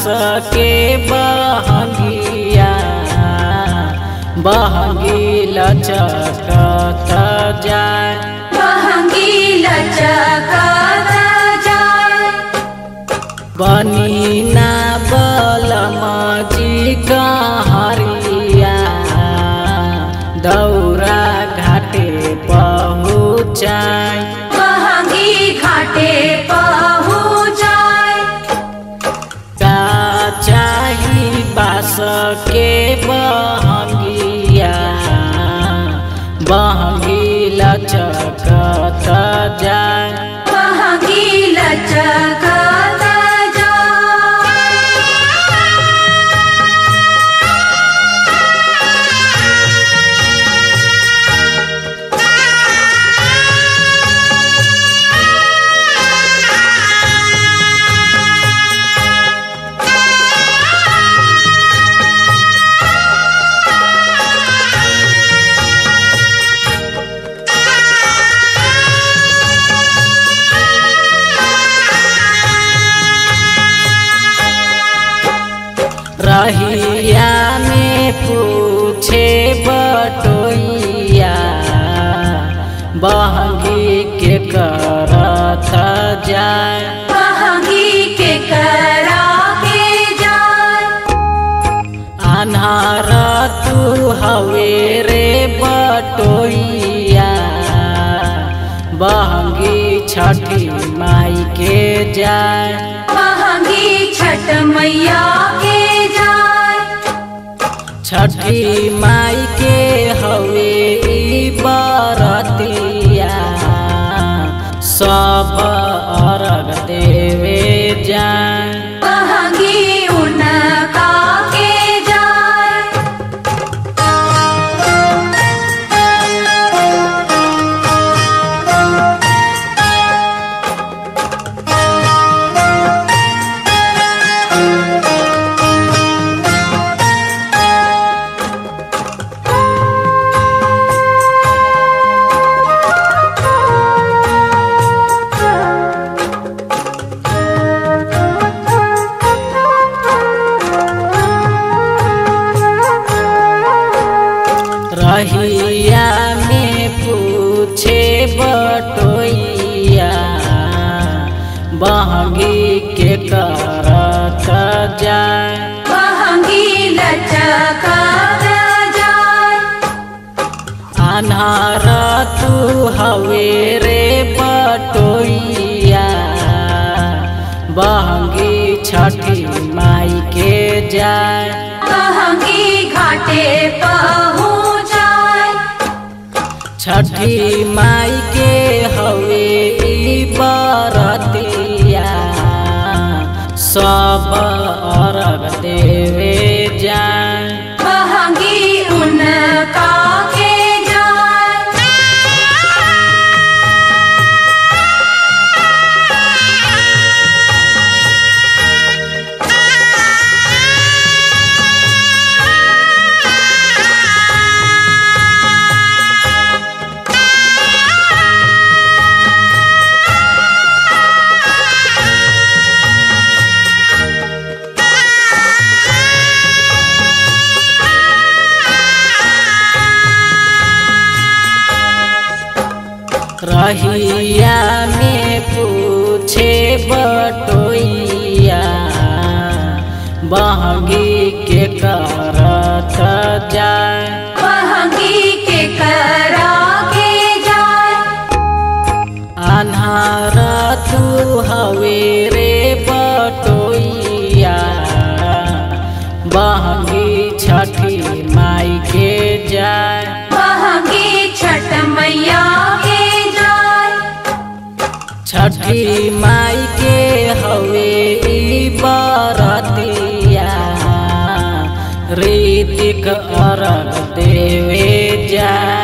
बास के बहंगिया बहंगी लचकत जाए बहंगी लचकत जाए। बनी ना बलमा जी कहरिया दौरा घाटे पहुँचाए बहंगी घाटे पहुँचाए। का चाही बास के बहंगिया बहंगी लचकत जाए बहंगी लचकत रहिया में पूछे बटोइया बहंगी के करत जाए बहंगी के करा के जाए। अन्हार तू हवे रे बटोइया बहंगी छठी माई के जाए बहंगी छठ मैया के जाए। छठी माई के हवे ई बरतिया सब अर्घ देवे जाए बहंगी उनका के जाए। रहिया में पूछे बटोइया बहंगी के करत जाए बहंगी लचकत जाए। अन्हार तू हवे रे बटोइया बहंगी छठी माई के जाए बहंगी घाटे पहुँचाए। छठी माई के हवे ई बरतिया सब अर्घ देवे जाए बहंगी उनका के जाए। रहिया में पूछे बटोइया बहंगी के करत जाए बहंगी के करा के जाए। अन्हार तू हवे रे बटोइया बहंगी छठी माई के जाए बहंगी छठ मैया के जाए। छठी माई के हवे ई बरतिया रीतिक अर्घ देवे जाए।